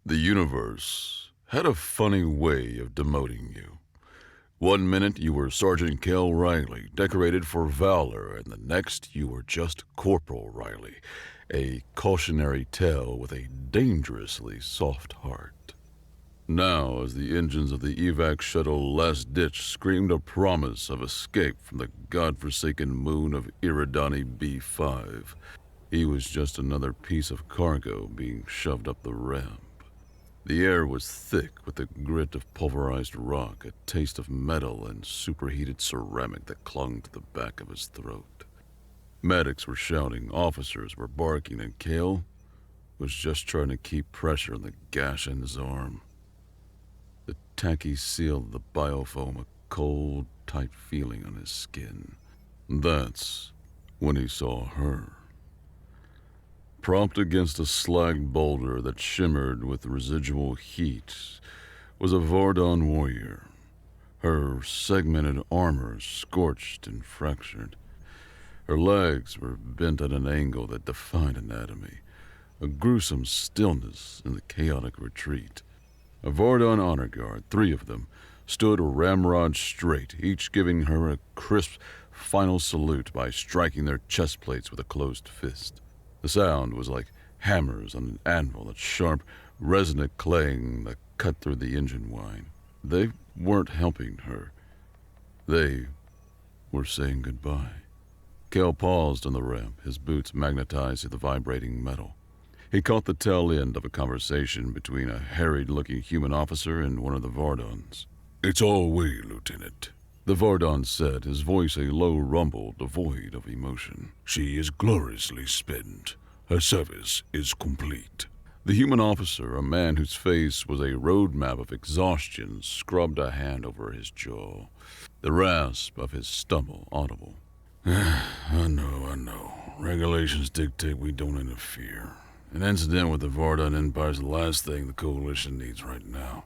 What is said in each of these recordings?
The universe had a funny way of demoting you. One minute you were Sergeant Kel Riley, decorated for valor, and the next you were just Corporal Riley, a cautionary tale with a dangerously soft heart. Now, as the engines of the evac shuttle Last Ditch screamed a promise of escape from the godforsaken moon of Iridani B5, he was just another piece of cargo being shoved up the ramp. The air was thick with the grit of pulverized rock, a taste of metal and superheated ceramic that clung to the back of his throat. Medics were shouting, officers were barking, and Cale was just trying to keep pressure on the gash in his arm. The tacky seal of the biofoam, a cold, tight feeling on his skin. That's when he saw her. Propped against a slag boulder that shimmered with residual heat was a Vardon warrior, her segmented armor scorched and fractured. Her legs were bent at an angle that defied anatomy, a gruesome stillness in the chaotic retreat. A Vardon honor guard, 3 of them, stood ramrod straight, each giving her a crisp final salute by striking their chest plates with a closed fist. The sound was like hammers on an anvil, that sharp, resonant clang that cut through the engine whine. They weren't helping her. They were saying goodbye. Cale paused on the ramp, his boots magnetized to the vibrating metal. He caught the tail end of a conversation between a harried-looking human officer and one of the Vardons. "It's all we, Lieutenant," the Vardon said, his voice a low rumble devoid of emotion. "She is gloriously spent. Her service is complete." The human officer, a man whose face was a roadmap of exhaustion, scrubbed a hand over his jaw, the rasp of his stumble audible. I know. Regulations dictate we don't interfere. An incident with the Vardon Empire is the last thing the Coalition needs right now.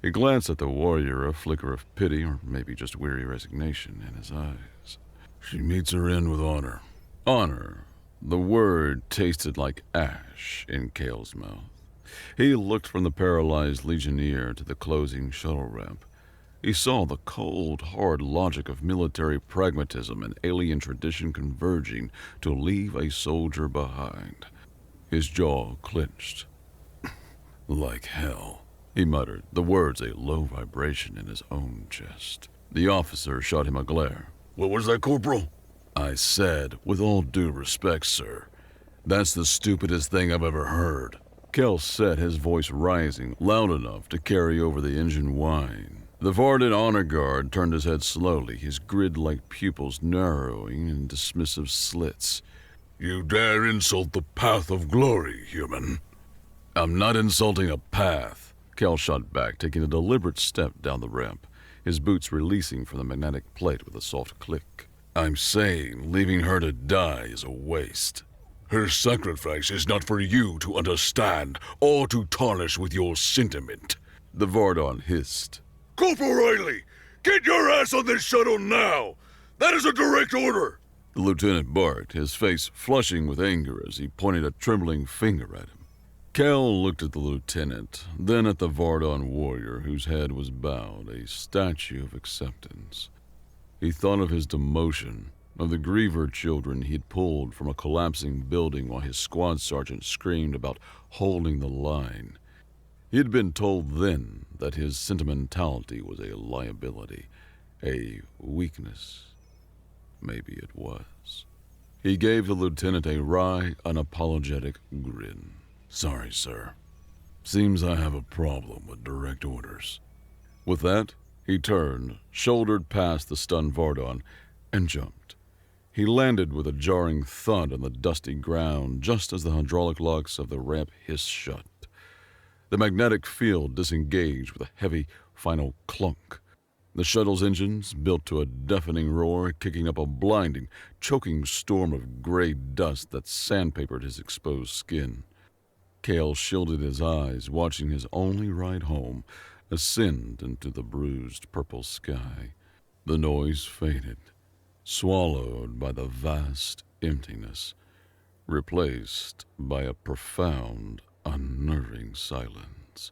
He glanced at the warrior, a flicker of pity, or maybe just weary resignation, in his eyes. She meets her end with honor. Honor. The word tasted like ash in Cale's mouth. He looked from the paralyzed legionnaire to the closing shuttle ramp. He saw the cold, hard logic of military pragmatism and alien tradition converging to leave a soldier behind. His jaw clenched. "Like hell," he muttered, the words a low vibration in his own chest. The officer shot him a glare. "What was that, Corporal?" "I said, with all due respect, sir, that's the stupidest thing I've ever heard." Cale said, his voice rising, loud enough to carry over the engine whine. The Vardon honor guard turned his head slowly, his grid-like pupils narrowing in dismissive slits. "You dare insult the path of glory, human." "I'm not insulting a path," Cale shot back, taking a deliberate step down the ramp, his boots releasing from the magnetic plate with a soft click. "I'm saying leaving her to die is a waste." "Her sacrifice is not for you to understand or to tarnish with your sentiment," the Vardon hissed. "Corporal Riley, get your ass on this shuttle now! That is a direct order!" The lieutenant barked, his face flushing with anger as he pointed a trembling finger at him. Cale looked at the lieutenant, then at the Vardon warrior whose head was bowed, a statue of acceptance. He thought of his demotion, of the griever children he had pulled from a collapsing building while his squad sergeant screamed about holding the line. He had been told then that his sentimentality was a liability, a weakness. Maybe it was. He gave the lieutenant a wry, unapologetic grin. "Sorry, sir. Seems I have a problem with direct orders." With that, he turned, shouldered past the stunned Vardon, and jumped. He landed with a jarring thud on the dusty ground just as the hydraulic locks of the ramp hissed shut. The magnetic field disengaged with a heavy, final clunk. The shuttle's engines built to a deafening roar, kicking up a blinding, choking storm of gray dust that sandpapered his exposed skin. Cale shielded his eyes, watching his only ride home ascend into the bruised purple sky. The noise faded, swallowed by the vast emptiness, replaced by a profound, unnerving silence. silence.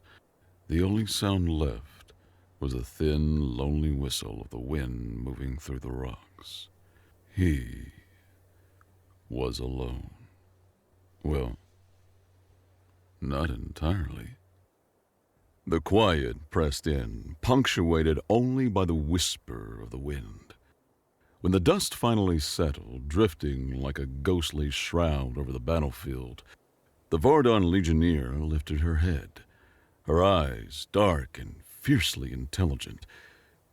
The only sound left was a thin, lonely whistle of the wind moving through the rocks. He was alone. Well, not entirely. The quiet pressed in, punctuated only by the whisper of the wind. When the dust finally settled, drifting like a ghostly shroud over the battlefield, the Vardon Legionnaire lifted her head. Her eyes, dark and fiercely intelligent,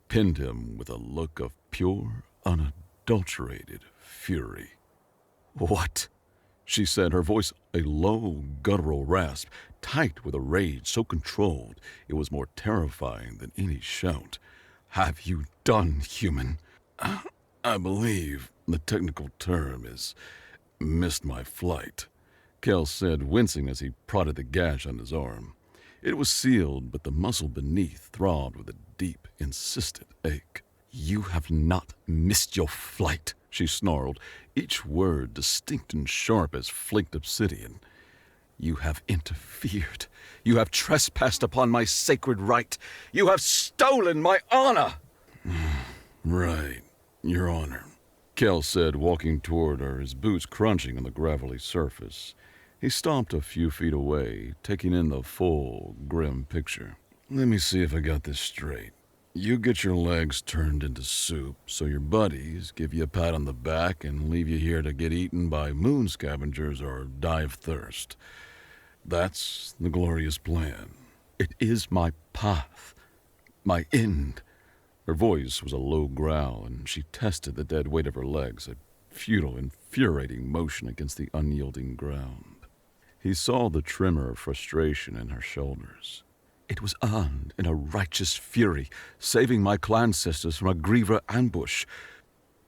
pinned him with a look of pure, unadulterated fury. "What?" she said, her voice a low, guttural rasp, tight with a rage so controlled it was more terrifying than any shout. "Have you done, human?" I believe the technical term is missed my flight," Kel said, wincing as he prodded the gash on his arm. It was sealed, but the muscle beneath throbbed with a deep, insistent ache. "You have not missed your flight," she snarled, each word distinct and sharp as flaked obsidian. "You have interfered. You have trespassed upon my sacred right. You have stolen my honor." "Right, your honor," Kel said, walking toward her, his boots crunching on the gravelly surface. He stomped a few feet away, taking in the full, grim picture. "Let me see if I got this straight. You get your legs turned into soup, so your buddies give you a pat on the back and leave you here to get eaten by moon scavengers or die of thirst. That's the glorious plan." "It is my path, my end." Her voice was a low growl, and she tested the dead weight of her legs, a futile, infuriating motion against the unyielding ground. He saw the tremor of frustration in her shoulders. "It was earned in a righteous fury, saving my clan sisters from a griever ambush.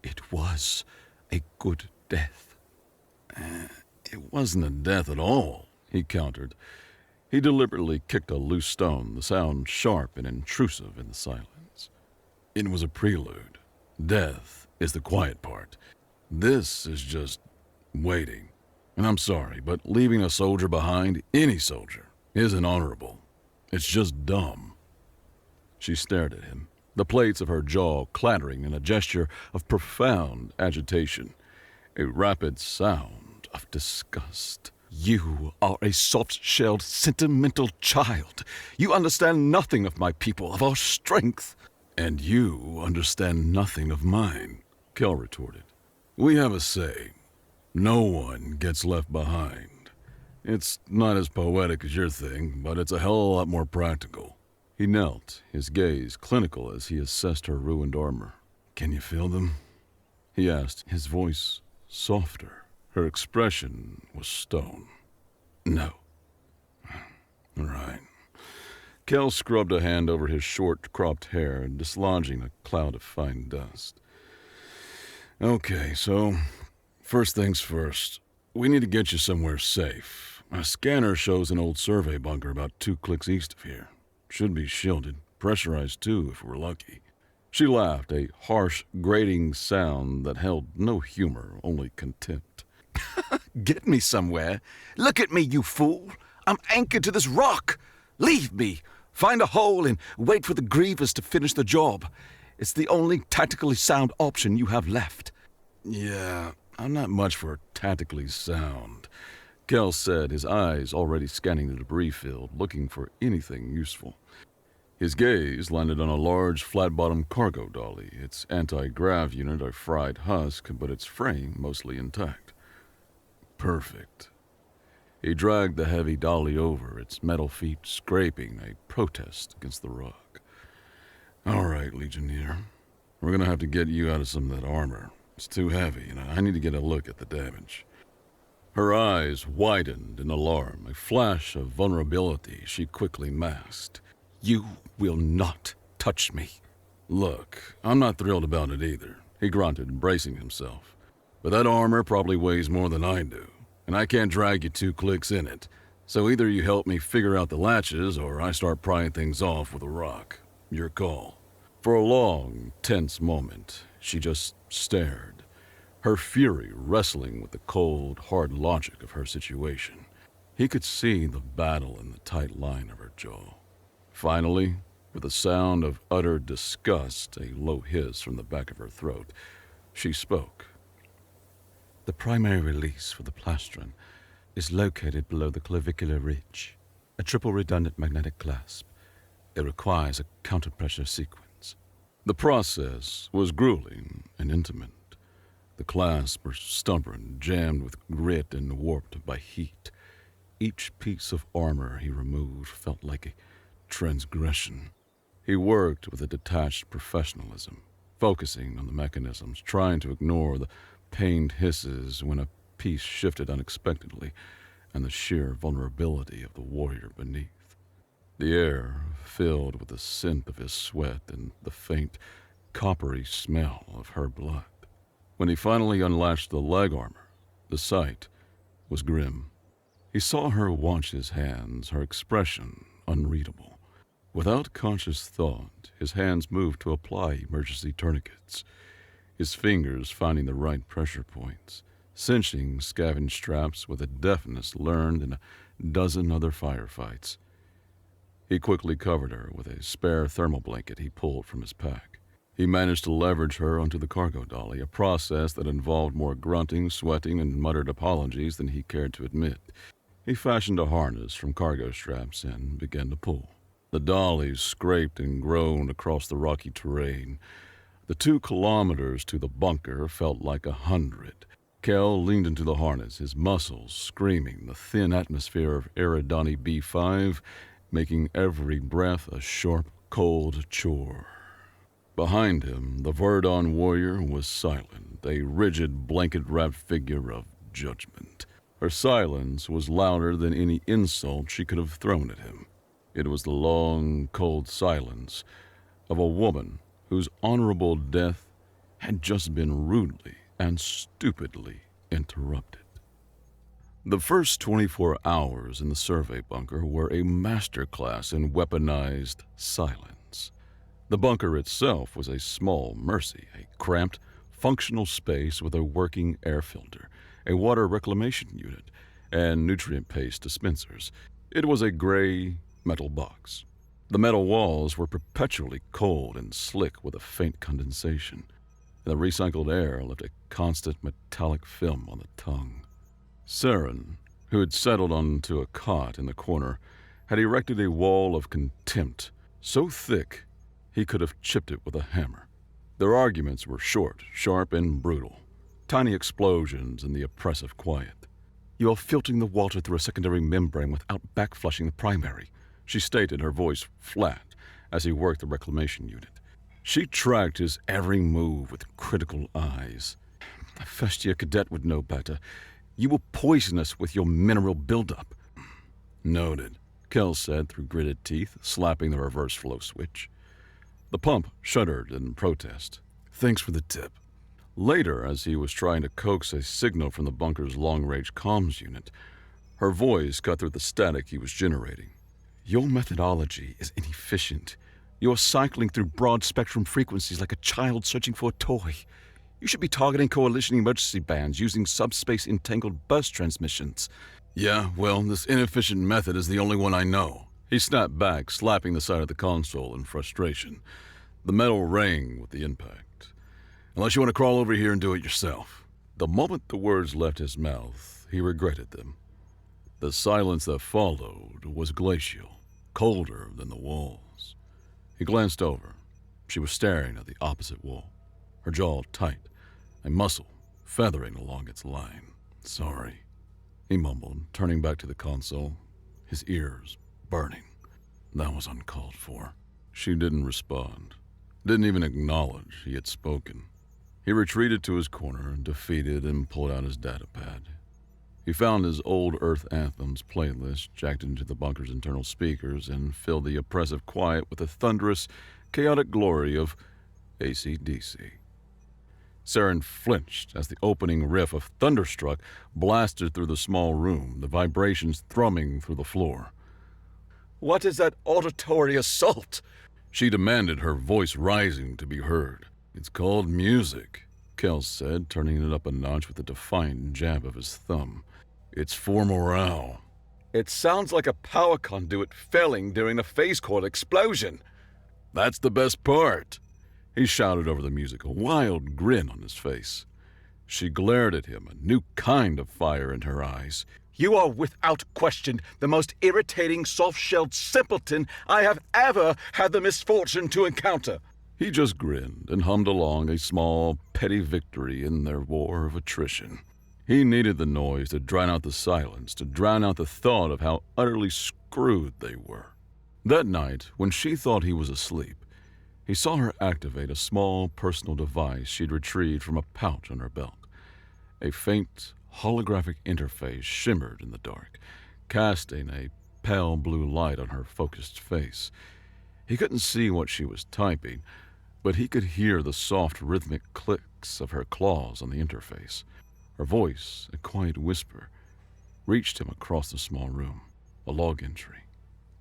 It was a good death." It wasn't a death at all," he countered. He deliberately kicked a loose stone, the sound sharp and intrusive in the silence. "It was a prelude. Death is the quiet part. This is just waiting. And I'm sorry, but leaving a soldier behind, any soldier, isn't honorable. It's just dumb." She stared at him, the plates of her jaw clattering in a gesture of profound agitation, a rapid sound of disgust. "You are a soft-shelled, sentimental child. You understand nothing of my people, of our strength." "And you understand nothing of mine," Kel retorted. "We have a say. No one gets left behind. It's not as poetic as your thing, but it's a hell of a lot more practical." He knelt, his gaze clinical as he assessed her ruined armor. "Can you feel them?" he asked, his voice softer. Her expression was stone. "No." "Right." Kel scrubbed a hand over his short, cropped hair, dislodging a cloud of fine dust. "Okay, so first things first. We need to get you somewhere safe. A scanner shows an old survey bunker about 2 clicks east of here. Should be shielded, pressurized too if we're lucky." She laughed, a harsh, grating sound that held no humor, only contempt. "Get me somewhere? Look at me, you fool! I'm anchored to this rock! Leave me! Find a hole and wait for the grievers to finish the job. It's the only tactically sound option you have left." "Yeah, I'm not much for tactically sound," Kel said, his eyes already scanning the debris field, looking for anything useful. His gaze landed on a large, flat-bottomed cargo dolly, its anti-grav unit a fried husk, but its frame mostly intact. "Perfect." He dragged the heavy dolly over, its metal feet scraping a protest against the rock. "All right, Legionnaire. We're going to have to get you out of some of that armor. It's too heavy, and I need to get a look at the damage." Her eyes widened in alarm, a flash of vulnerability she quickly masked. "You will not touch me." "Look, I'm not thrilled about it either," he grunted, bracing himself. "But that armor probably weighs more than I do, and I can't drag you 2 clicks in it. So either you help me figure out the latches, or I start prying things off with a rock. Your call." For a long, tense moment, she just stared, her fury wrestling with the cold, hard logic of her situation. He could see the battle in the tight line of her jaw. Finally, with a sound of utter disgust, a low hiss from the back of her throat, she spoke. The primary release for the plastron is located below the clavicular ridge, a triple redundant magnetic clasp. It requires a counterpressure sequence. The process was grueling and intimate. The clasps were stubborn, jammed with grit and warped by heat. Each piece of armor he removed felt like a transgression. He worked with a detached professionalism, focusing on the mechanisms, trying to ignore the pained hisses when a piece shifted unexpectedly, and the sheer vulnerability of the warrior beneath. The air filled with the scent of his sweat and the faint, coppery smell of her blood. When he finally unlatched the leg armor, the sight was grim. He saw her watch his hands, her expression unreadable. Without conscious thought, his hands moved to apply emergency tourniquets, his fingers finding the right pressure points, cinching scavenge straps with a deftness learned in a dozen other firefights. He quickly covered her with a spare thermal blanket he pulled from his pack. He managed to leverage her onto the cargo dolly, a process that involved more grunting, sweating, and muttered apologies than he cared to admit. He fashioned a harness from cargo straps and began to pull. The dolly scraped and groaned across the rocky terrain. The 2 kilometers to the bunker felt like 100. Kel leaned into the harness, his muscles screaming, the thin atmosphere of Eridani B5 making every breath a sharp, cold chore. Behind him, the Verdon warrior was silent, a rigid, blanket-wrapped figure of judgment. Her silence was louder than any insult she could have thrown at him. It was the long, cold silence of a woman whose honorable death had just been rudely and stupidly interrupted. The first 24 hours in the survey bunker were a masterclass in weaponized silence. The bunker itself was a small mercy, a cramped, functional space with a working air filter, a water reclamation unit, and nutrient paste dispensers. It was a gray metal box. The metal walls were perpetually cold and slick with a faint condensation. The recycled air left a constant metallic film on the tongue. Saren, who had settled onto a cot in the corner, had erected a wall of contempt so thick he could have chipped it with a hammer. Their arguments were short, sharp, and brutal. Tiny explosions in the oppressive quiet. "You are filtering the water through a secondary membrane without backflushing the primary," she stated, her voice flat, as he worked the reclamation unit. She tracked his every move with critical eyes. "A first-year cadet would know better. You will poison us with your mineral buildup." "Noted," Kel said through gritted teeth, slapping the reverse flow switch. The pump shuddered in protest. "Thanks for the tip." Later, as he was trying to coax a signal from the bunker's long-range comms unit, her voice cut through the static he was generating. "Your methodology is inefficient. You are cycling through broad-spectrum frequencies like a child searching for a toy. You should be targeting coalition emergency bands using subspace entangled burst transmissions." "Yeah, well, this inefficient method is the only one I know." He snapped back, slapping the side of the console in frustration. The metal rang with the impact. "Unless you want to crawl over here and do it yourself." The moment the words left his mouth, he regretted them. The silence that followed was glacial, colder than the walls. He glanced over. She was staring at the opposite wall, her jaw tight, a muscle feathering along its line. "Sorry," he mumbled, turning back to the console, his ears burning. That was uncalled for. She didn't respond, didn't even acknowledge he had spoken. He retreated to his corner, defeated, and pulled out his datapad. He found his old Earth Anthems playlist jacked into the bunker's internal speakers and filled the oppressive quiet with the thunderous, chaotic glory of AC/DC. Saren flinched as the opening riff of Thunderstruck blasted through the small room, the vibrations thrumming through the floor. "What is that auditory assault?" she demanded, her voice rising to be heard. "It's called music," Kel said, turning it up a notch with a defiant jab of his thumb. "It's for morale." It sounds like a power conduit failing during a phase core explosion. That's the best part, he shouted over the music, a wild grin on his face. She glared at him, a new kind of fire in her eyes. You are without question the most irritating, soft-shelled simpleton I have ever had the misfortune to encounter. He just grinned and hummed along a small, petty victory in their war of attrition. He needed the noise to drown out the silence, to drown out the thought of how utterly screwed they were. That night, when she thought he was asleep, he saw her activate a small personal device she'd retrieved from a pouch on her belt. A faint, holographic interface shimmered in the dark, casting a pale blue light on her focused face. He couldn't see what she was typing, but he could hear the soft, rhythmic clicks of her claws on the interface. Her voice, a quiet whisper, reached him across the small room. A log entry.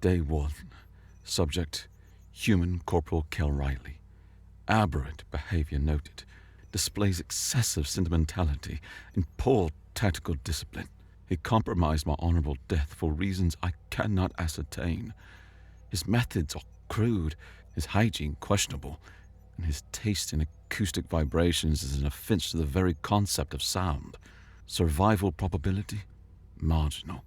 Day 1. Subject, human Corporal Kel Riley. Aberrant behavior noted. Displays excessive sentimentality and poor tactical discipline. He compromised my honorable death for reasons I cannot ascertain. His methods are crude, his hygiene questionable, and his taste in acoustic vibrations is an offense to the very concept of sound. Survival probability? Marginal.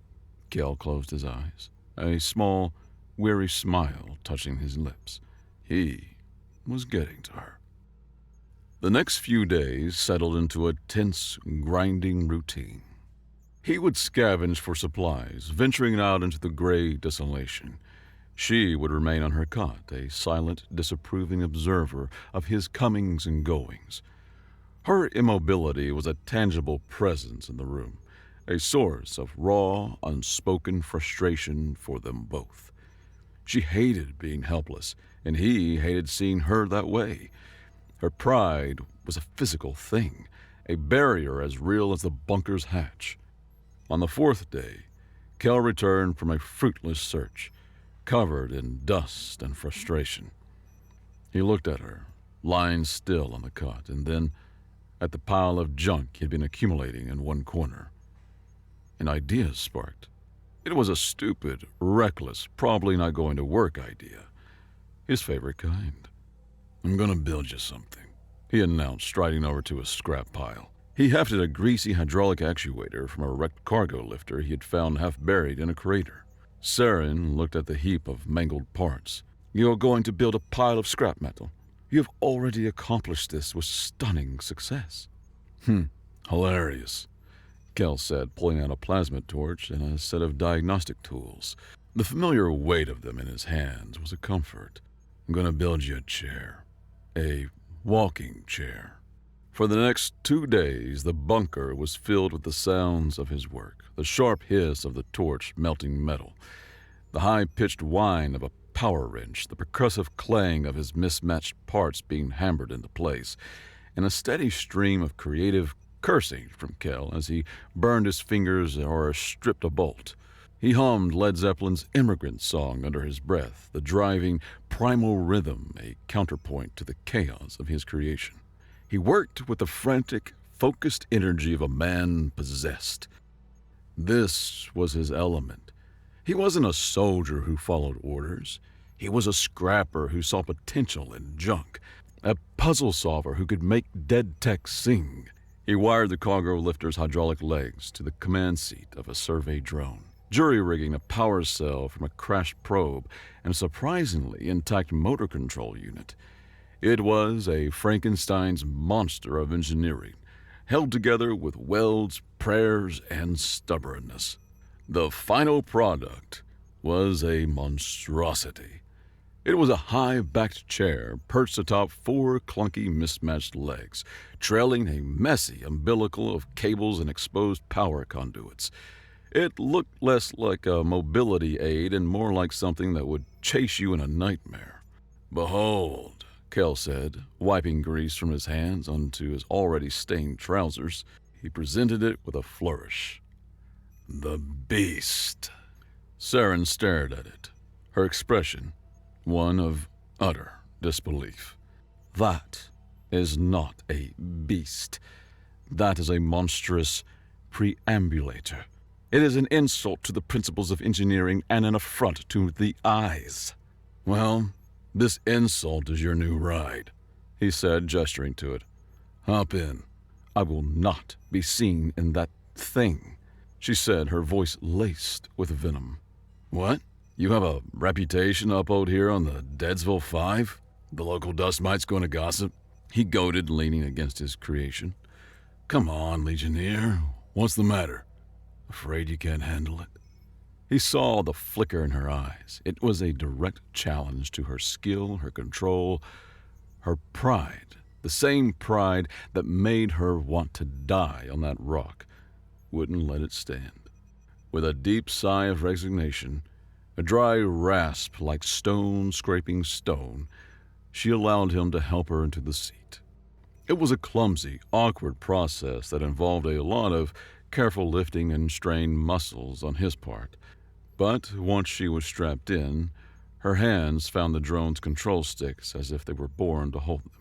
Kel closed his eyes, a small, weary smile touching his lips. He was getting to her. The next few days settled into a tense, grinding routine. He would scavenge for supplies, venturing out into the gray desolation. She would remain on her cot, a silent, disapproving observer of his comings and goings. Her immobility was a tangible presence in the room, a source of raw, unspoken frustration for them both. She hated being helpless, and he hated seeing her that way. Her pride was a physical thing, a barrier as real as the bunker's hatch. On the 4th day, Kel returned from a fruitless search, covered in dust and frustration. He looked at her, lying still on the cot, and then at the pile of junk he'd been accumulating in one corner. An idea sparked. It was a stupid, reckless, probably not going to work idea. His favorite kind. I'm gonna build you something, he announced, striding over to a scrap pile. He hefted a greasy hydraulic actuator from a wrecked cargo lifter he had found half buried in a crater. Saren looked at the heap of mangled parts. You're going to build a pile of scrap metal. You've already accomplished this with stunning success. Hilarious, Kel said, pulling out a plasma torch and a set of diagnostic tools. The familiar weight of them in his hands was a comfort. I'm gonna build you a chair. A walking chair. For the next 2 days, the bunker was filled with the sounds of his work, the sharp hiss of the torch melting metal, the high-pitched whine of a power wrench, the percussive clang of his mismatched parts being hammered into place, and a steady stream of creative cursing from Kel as he burned his fingers or stripped a bolt. He hummed Led Zeppelin's Immigrant Song under his breath, the driving, primal rhythm a counterpoint to the chaos of his creation. He worked with the frantic, focused energy of a man possessed. This was his element. He wasn't a soldier who followed orders. He was a scrapper who saw potential in junk, a puzzle solver who could make dead tech sing. He wired the cargo lifter's hydraulic legs to the command seat of a survey drone, jury-rigging a power cell from a crashed probe and a surprisingly intact motor control unit. It was a Frankenstein's monster of engineering, held together with welds, prayers, and stubbornness. The final product was a monstrosity. It was a high-backed chair perched atop 4 clunky, mismatched legs, trailing a messy umbilical of cables and exposed power conduits. It looked less like a mobility aid and more like something that would chase you in a nightmare. Behold, Kel said, wiping grease from his hands onto his already stained trousers. He presented it with a flourish. The beast. Saren stared at it, her expression one of utter disbelief. That is not a beast. That is a monstrous preambulator. It is an insult to the principles of engineering and an affront to the eyes." "Well, this insult is your new ride," he said, gesturing to it. "Hop in." "I will not be seen in that thing," she said, her voice laced with venom. "What? You have a reputation up out here on the Deadsville 5? The local dust mite's going to gossip?" he goaded, leaning against his creation. "Come on, Legionnaire. What's the matter? Afraid you can't handle it?" He saw the flicker in her eyes. It was a direct challenge to her skill, her control, her pride. The same pride that made her want to die on that rock wouldn't let it stand. With a deep sigh of resignation, a dry rasp like stone scraping stone, she allowed him to help her into the seat. It was a clumsy, awkward process that involved a lot of careful lifting and strained muscles on his part. But once she was strapped in, her hands found the drone's control sticks as if they were born to hold them.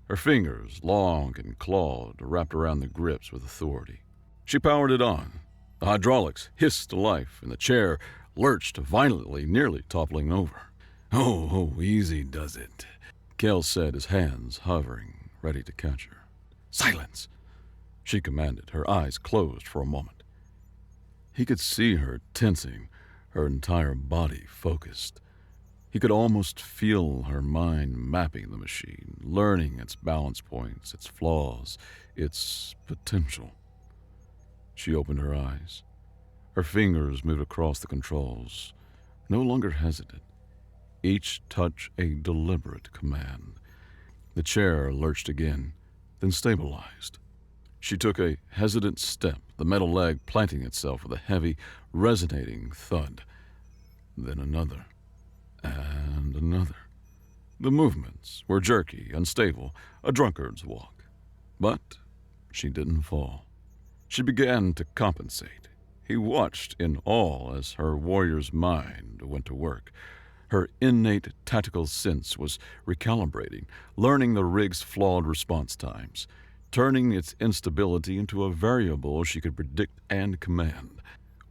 Her fingers, long and clawed, wrapped around the grips with authority. She powered it on. The hydraulics hissed to life, and the chair lurched violently, nearly toppling over. Oh, easy does it," Kel said, his hands hovering, ready to catch her. "Silence!" she commanded, her eyes closed for a moment. He could see her tensing, her entire body focused. He could almost feel her mind mapping the machine, learning its balance points, its flaws, its potential. She opened her eyes. Her fingers moved across the controls, no longer hesitant, each touch a deliberate command. The chair lurched again, then stabilized. She took a hesitant step, the metal leg planting itself with a heavy, resonating thud. Then another, and another. The movements were jerky, unstable, a drunkard's walk. But she didn't fall. She began to compensate. He watched in awe as her warrior's mind went to work. Her innate tactical sense was recalibrating, learning the rig's flawed response times, turning its instability into a variable she could predict and command.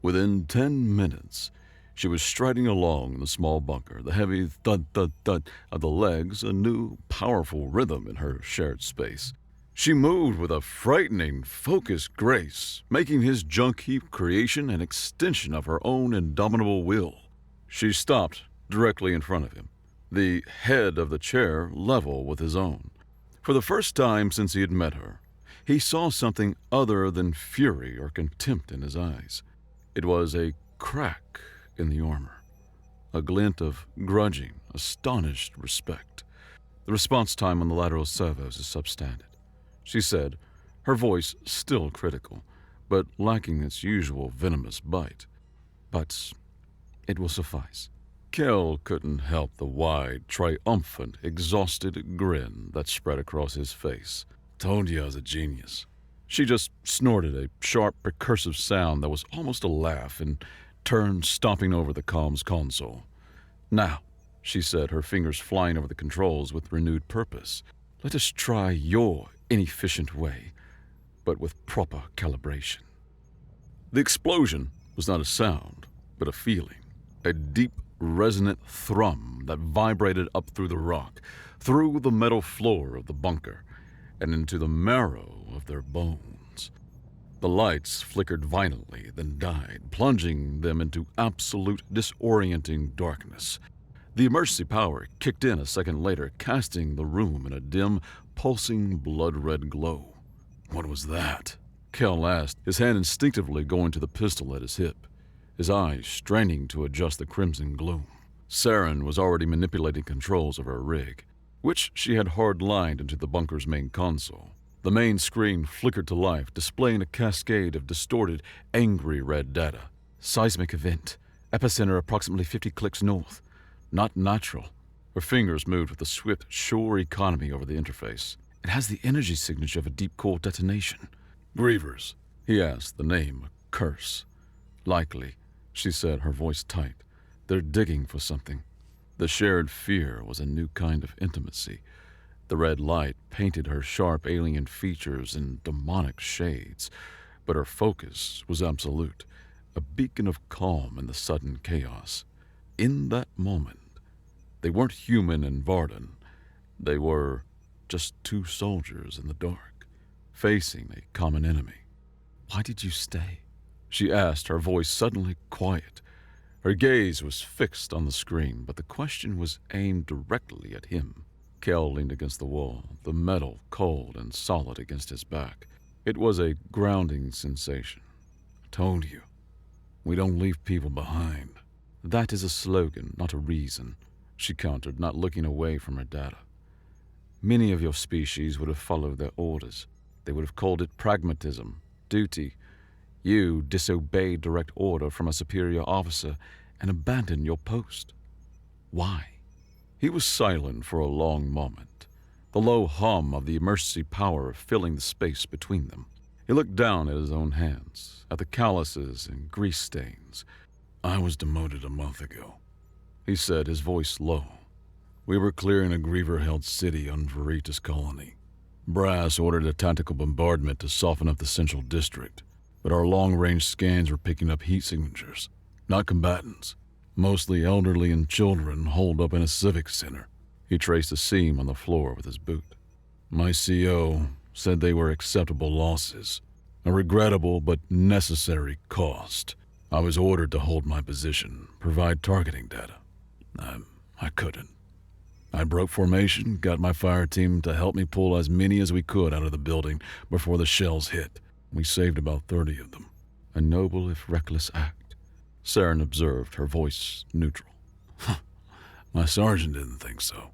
Within 10 minutes, she was striding along the small bunker, the heavy thud-thud-thud of the legs a new, powerful rhythm in her shared space. She moved with a frightening, focused grace, making his junk heap creation an extension of her own indomitable will. She stopped directly in front of him, the head of the chair level with his own. For the first time since he had met her, he saw something other than fury or contempt in his eyes. It was a crack in the armor, a glint of grudging, astonished respect. "The response time on the lateral servos is substandard," she said, her voice still critical, but lacking its usual venomous bite. "But it will suffice." Kel couldn't help the wide, triumphant, exhausted grin that spread across his face. "Told you I was a genius." She just snorted a sharp, percussive sound that was almost a laugh and turned stomping over the comms console. "Now," she said, her fingers flying over the controls with renewed purpose, "let us try your inefficient way, but with proper calibration." The explosion was not a sound, but a feeling, a deep, resonant thrum that vibrated up through the rock, through the metal floor of the bunker, and into the marrow of their bones. The lights flickered violently, then died, plunging them into absolute, disorienting darkness. The emergency power kicked in a second later, casting the room in a dim, pulsing, blood-red glow. "What was that?" Kel asked, his hand instinctively going to the pistol at his hip, his eyes straining to adjust the crimson gloom. Saren was already manipulating controls of her rig, which she had hard-lined into the bunker's main console. The main screen flickered to life, displaying a cascade of distorted, angry red data. "Seismic event. Epicenter approximately 50 clicks north. Not natural." Her fingers moved with a swift, sure economy over the interface. "It has the energy signature of a deep-core detonation." "Grievers?" he asked, the name a curse. "Likely," she said, her voice tight. "They're digging for something." The shared fear was a new kind of intimacy. The red light painted her sharp alien features in demonic shades, but her focus was absolute, a beacon of calm in the sudden chaos. In that moment, they weren't human and Varden. They were just two soldiers in the dark, facing a common enemy. "Why did you stay?" she asked, her voice suddenly quiet. Her gaze was fixed on the screen, but the question was aimed directly at him. Kel leaned against the wall, the metal cold and solid against his back. It was a grounding sensation. "I told you, we don't leave people behind." "That is a slogan, not a reason," she countered, not looking away from her data. "Many of your species would have followed their orders. They would have called it pragmatism, duty. You disobeyed direct order from a superior officer and abandoned your post. Why?" He was silent for a long moment, the low hum of the emergency power filling the space between them. He looked down at his own hands, at the calluses and grease stains. "I was demoted a month ago," he said, his voice low. "We were clearing a Griever-held city on Veritas Colony. Brass ordered a tactical bombardment to soften up the central district, but our long-range scans were picking up heat signatures, not combatants. Mostly elderly and children holed up in a civic center." He traced a seam on the floor with his boot. "My CO said they were acceptable losses, a regrettable but necessary cost. I was ordered to hold my position, provide targeting data. I couldn't. I broke formation, got my fire team to help me pull as many as we could out of the building before the shells hit. We saved about 30 of them." "A noble if reckless act," Saren observed, her voice neutral. "My sergeant didn't think so,"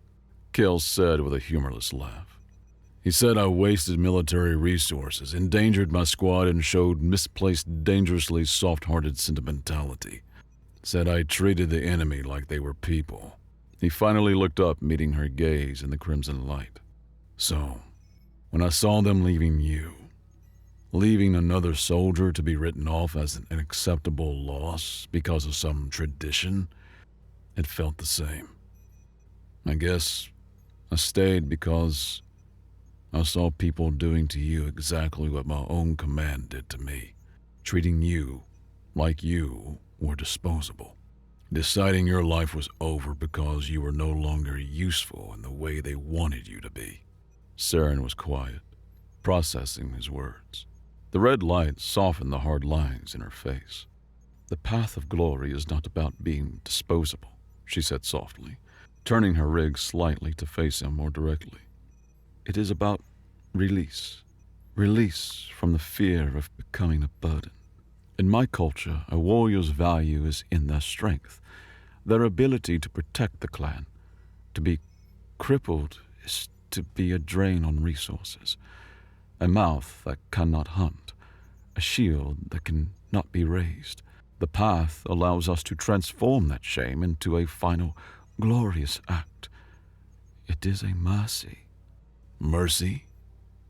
Kel said with a humorless laugh. "He said I wasted military resources, endangered my squad, and showed misplaced, dangerously soft-hearted sentimentality. Said I treated the enemy like they were people." He finally looked up, meeting her gaze in the crimson light. "So, when I saw them leaving you, leaving another soldier to be written off as an unacceptable loss because of some tradition, it felt the same. I guess I stayed because I saw people doing to you exactly what my own command did to me, treating you like you were disposable, deciding your life was over because you were no longer useful in the way they wanted you to be." Saren was quiet, processing his words. The red light softened the hard lines in her face. "The path of glory is not about being disposable," she said softly, turning her rig slightly to face him more directly. "It is about release. Release from the fear of becoming a burden. In my culture, a warrior's value is in their strength, their ability to protect the clan. To be crippled is to be a drain on resources. A mouth that cannot hunt, a shield that can not be raised. The path allows us to transform that shame into a final, glorious act. It is a mercy." "Mercy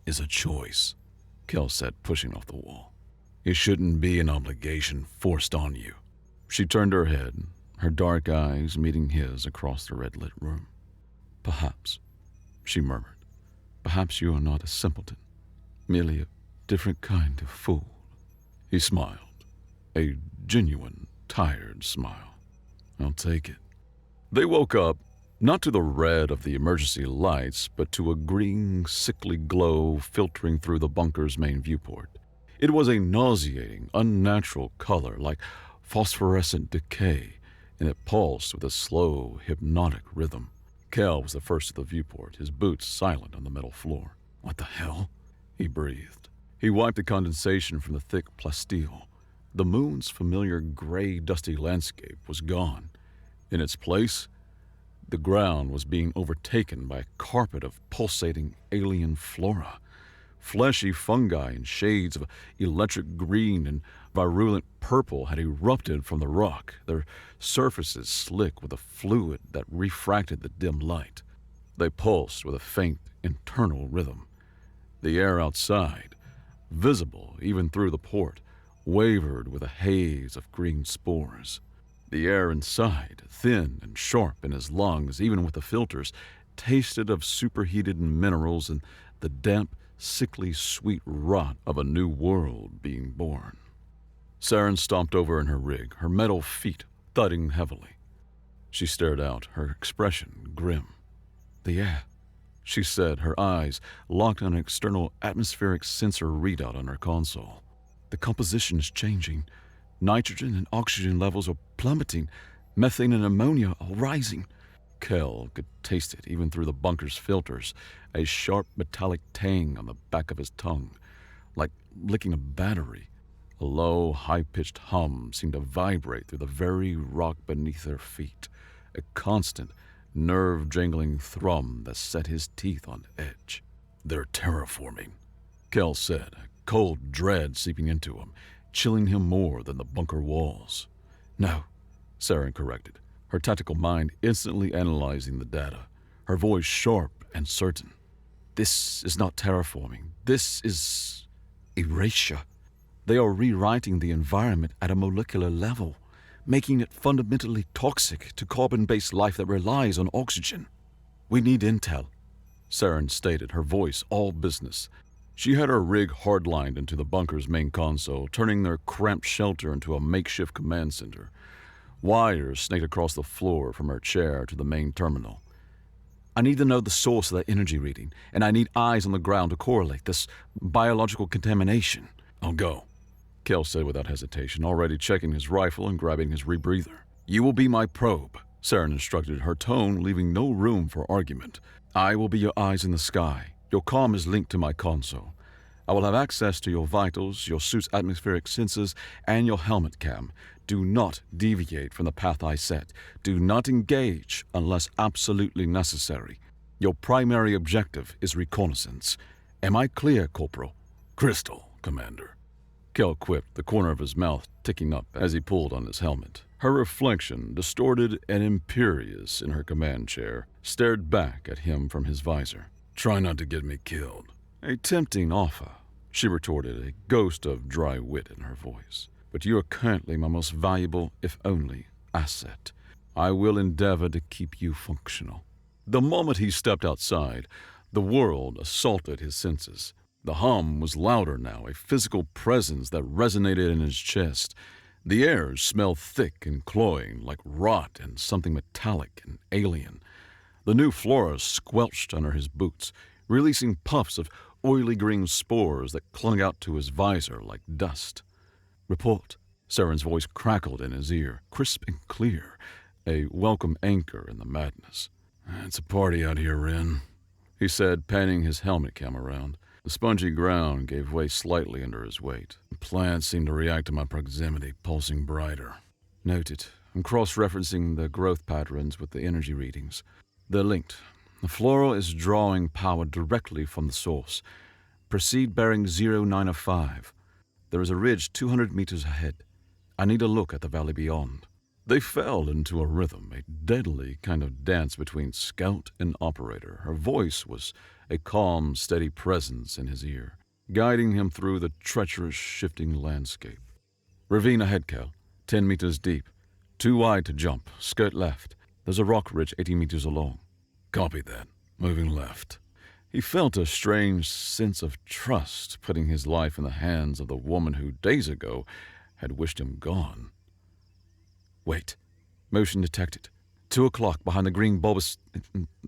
is a choice," Kel said, pushing off the wall. "It shouldn't be an obligation forced on you." She turned her head, her dark eyes meeting his across the red-lit room. "Perhaps," she murmured, "perhaps you are not a simpleton. Merely a different kind of fool." He smiled, a genuine, tired smile. "I'll take it." They woke up, not to the red of the emergency lights, but to a green, sickly glow filtering through the bunker's main viewport. It was a nauseating, unnatural color, like phosphorescent decay, and it pulsed with a slow, hypnotic rhythm. Kel was the first to the viewport, his boots silent on the metal floor. "What the hell?" he breathed. He wiped the condensation from the thick plasteel. The moon's familiar gray, dusty landscape was gone. In its place, the ground was being overtaken by a carpet of pulsating alien flora. Fleshy fungi in shades of electric green and virulent purple had erupted from the rock, their surfaces slick with a fluid that refracted the dim light. They pulsed with a faint internal rhythm. The air outside, visible even through the port, wavered with a haze of green spores. The air inside, thin and sharp in his lungs, even with the filters, tasted of superheated minerals and the damp, sickly sweet rot of a new world being born. Saren stomped over in her rig, her metal feet thudding heavily. She stared out, her expression grim. "The air," she said, her eyes locked on an external atmospheric sensor readout on her console. "The composition is changing. Nitrogen and oxygen levels are plummeting. Methane and ammonia are rising." Kel could taste it even through the bunker's filters, a sharp metallic tang on the back of his tongue, like licking a battery. A low, high-pitched hum seemed to vibrate through the very rock beneath their feet, a constant, nerve-jangling thrum that set his teeth on edge. "They're terraforming," Kel said, a cold dread seeping into him, chilling him more than the bunker walls. "No," Saren corrected, her tactical mind instantly analyzing the data, her voice sharp and certain. "This is not terraforming. This is erasure. They are rewriting the environment at a molecular level, making it fundamentally toxic to carbon-based life that relies on oxygen. We need intel," Saren stated, her voice all business. She had her rig hardlined into the bunker's main console, turning their cramped shelter into a makeshift command center. Wires snaked across the floor from her chair to the main terminal. "I need to know the source of that energy reading, and I need eyes on the ground to correlate this biological contamination." "I'll go," Kel said without hesitation, already checking his rifle and grabbing his rebreather. "You will be my probe," Saren instructed, her tone leaving no room for argument. "I will be your eyes in the sky. Your comm is linked to my console. I will have access to your vitals, your suit's atmospheric sensors, and your helmet cam. Do not deviate from the path I set. Do not engage unless absolutely necessary. Your primary objective is reconnaissance. Am I clear, Corporal?" "Crystal, Commander," Kel quipped, the corner of his mouth ticking up as he pulled on his helmet. Her reflection, distorted and imperious in her command chair, stared back at him from his visor. "Try not to get me killed." "A tempting offer," she retorted, a ghost of dry wit in her voice. "But you are currently my most valuable, if only, asset. I will endeavor to keep you functional." The moment he stepped outside, the world assaulted his senses. The hum was louder now, a physical presence that resonated in his chest. The air smelled thick and cloying, like rot and something metallic and alien. The new flora squelched under his boots, releasing puffs of oily green spores that clung out to his visor like dust. "Report," Saren's voice crackled in his ear, crisp and clear, a welcome anchor in the madness. "It's a party out here, Wren," he said, panning his helmet cam around. The spongy ground gave way slightly under his weight. The plants seemed to react to my proximity, pulsing brighter. "Noted. I'm cross-referencing the growth patterns with the energy readings. They're linked. The flora is drawing power directly from the source. Proceed bearing 0905. There is a ridge 200 meters ahead. I need a look at the valley beyond." They fell into a rhythm, a deadly kind of dance between scout and operator. Her voice was a calm, steady presence in his ear, guiding him through the treacherous, shifting landscape. "Ravine ahead, Kel. 10 meters deep. Too wide to jump. Skirt left. There's a rock ridge 80 meters along." "Copy that. Moving left." He felt a strange sense of trust, putting his life in the hands of the woman who, days ago, had wished him gone. "Wait. Motion detected. 2 o'clock behind the green bulbous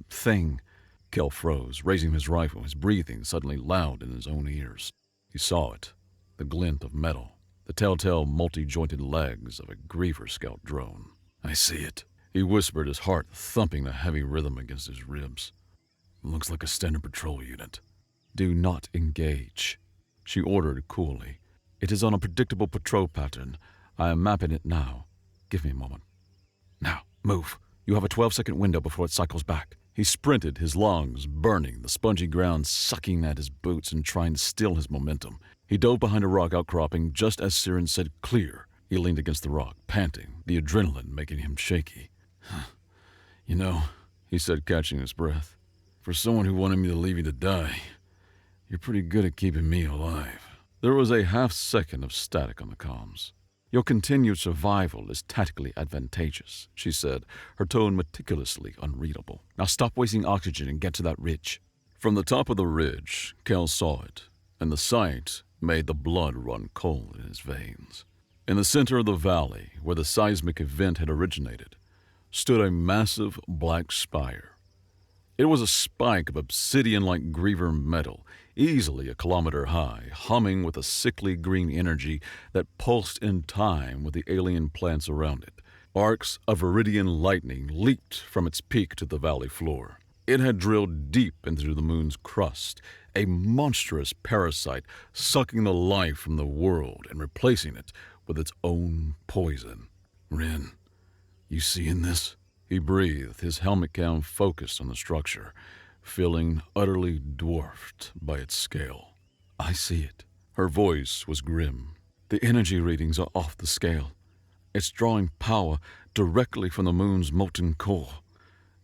thing." Kel froze, raising his rifle, his breathing suddenly loud in his own ears. He saw it, the glint of metal, the telltale multi-jointed legs of a Griever Scout drone. "I see it," he whispered, his heart thumping a heavy rhythm against his ribs. "Looks like a standard patrol unit." "Do not engage," she ordered coolly. "It is on a predictable patrol pattern. I am mapping it now. Give me a moment. Now, move. You have a 12-second window before it cycles back." He sprinted, his lungs burning, the spongy ground sucking at his boots and trying to still his momentum. He dove behind a rock outcropping just as Saren said clear. He leaned against the rock, panting, the adrenaline making him shaky. "You know," he said, catching his breath, "for someone who wanted me to leave you to die, you're pretty good at keeping me alive." There was a half-second of static on the comms. "Your continued survival is tactically advantageous," she said, her tone meticulously unreadable. "Now stop wasting oxygen and get to that ridge." From the top of the ridge, Kel saw it, and the sight made the blood run cold in his veins. In the center of the valley, where the seismic event had originated, stood a massive black spire. It was a spike of obsidian-like griever metal, easily a kilometer high, humming with a sickly green energy that pulsed in time with the alien plants around it. Arcs of viridian lightning leaped from its peak to the valley floor. It had drilled deep into the moon's crust, a monstrous parasite sucking the life from the world and replacing it with its own poison. "Ren, you seeing this?" He breathed, his helmet gown focused on the structure, feeling utterly dwarfed by its scale. "I see it." Her voice was grim. "The energy readings are off the scale. It's drawing power directly from the moon's molten core.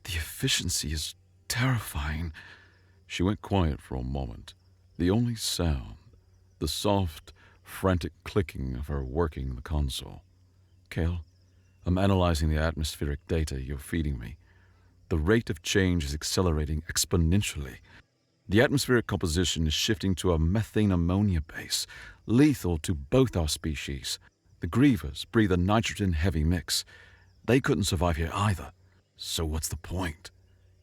The efficiency is terrifying." She went quiet for a moment. The only sound, the soft, frantic clicking of her working the console. "Kale, I'm analyzing the atmospheric data you're feeding me. The rate of change is accelerating exponentially. The atmospheric composition is shifting to a methane-ammonia base, lethal to both our species. The grievers breathe a nitrogen-heavy mix. They couldn't survive here either. So what's the point?"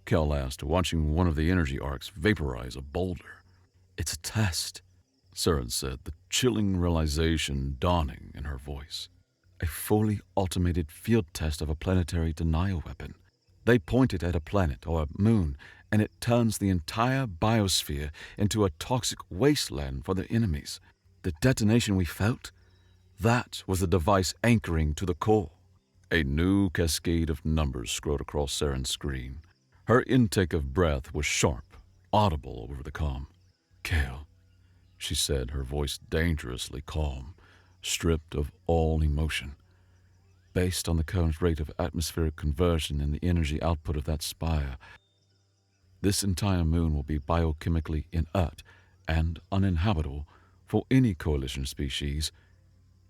Kel asked, watching one of the energy arcs vaporize a boulder. "It's a test," Saren said, the chilling realization dawning in her voice. "A fully automated field test of a planetary denial weapon. They point it at a planet or a moon, and it turns the entire biosphere into a toxic wasteland for the enemies. The detonation we felt? That was the device anchoring to the core." A new cascade of numbers scrolled across Saren's screen. Her intake of breath was sharp, audible over the comm. "Kale," she said, her voice dangerously calm, stripped of all emotion. "Based on the current rate of atmospheric conversion and the energy output of that spire, this entire moon will be biochemically inert and uninhabitable for any coalition species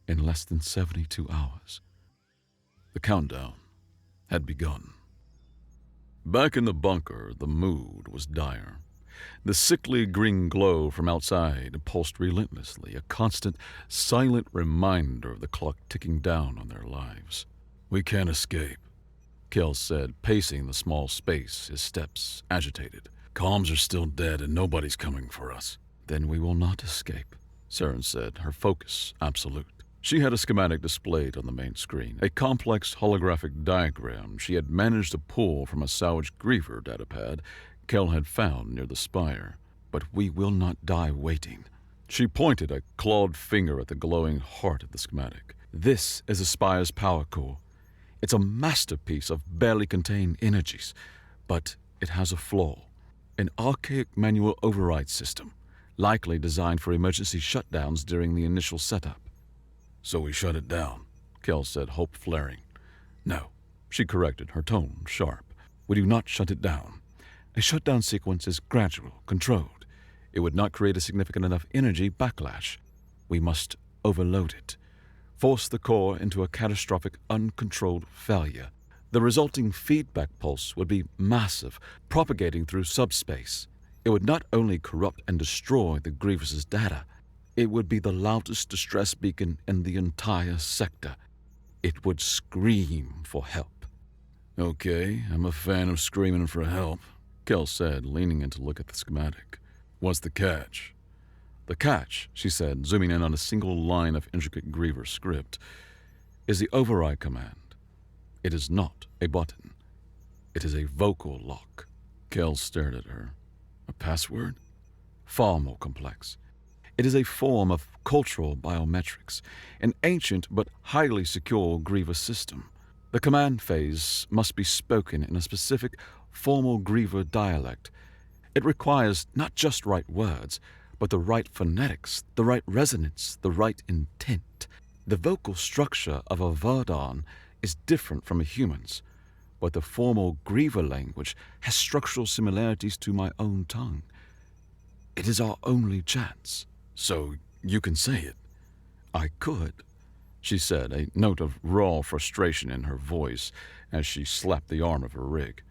in less than 72 hours. The countdown had begun. Back in the bunker, the mood was dire. The sickly green glow from outside pulsed relentlessly, a constant, silent reminder of the clock ticking down on their lives. "We can't escape," Kel said, pacing the small space, his steps agitated. "Comms are still dead and nobody's coming for us." "Then we will not escape," Saren said, her focus absolute. She had a schematic displayed on the main screen, a complex holographic diagram she had managed to pull from a salvaged griever datapad Kel had found near the spire. "But we will not die waiting." She pointed a clawed finger at the glowing heart of the schematic. "This is the spire's power core. It's a masterpiece of barely contained energies, but it has a flaw. An archaic manual override system, likely designed for emergency shutdowns during the initial setup." "So we shut it down," Kel said, hope flaring. "No," she corrected, her tone sharp. "We do not shut it down. A shutdown sequence is gradual, controlled. It would not create a significant enough energy backlash. We must overload it, force the core into a catastrophic, uncontrolled failure. The resulting feedback pulse would be massive, propagating through subspace. It would not only corrupt and destroy the Grievous's data, it would be the loudest distress beacon in the entire sector. It would scream for help." "Okay, I'm a fan of screaming for help," Kel said, leaning in to look at the schematic. "What's the catch?" "The catch," she said, zooming in on a single line of intricate griever script, "is the override command. It is not a button. It is a vocal lock." Kel stared at her. "A password?" "Far more complex. It is a form of cultural biometrics, an ancient but highly secure griever system. The command phase must be spoken in a specific, formal griever dialect. It requires not just right words, but the right phonetics, the right resonance, the right intent. The vocal structure of a Verdon is different from a human's, but the formal griever language has structural similarities to my own tongue. It is our only chance." "So you can say it?" "I could," she said, a note of raw frustration in her voice as she slapped the arm of her rig.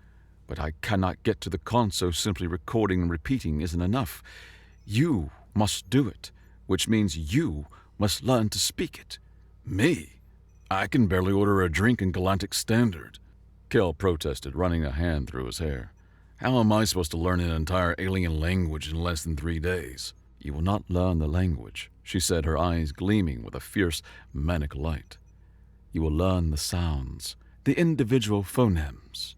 "But I cannot get to the console. Simply recording and repeating isn't enough. You must do it, which means you must learn to speak it. Me? I can barely order a drink in Galactic Standard. Kel protested, running a hand through his hair. How am I supposed to learn an entire alien language in less than 3 days? You will not learn the language, she said, her eyes gleaming with a fierce, manic light. You will learn the sounds, the individual phonemes.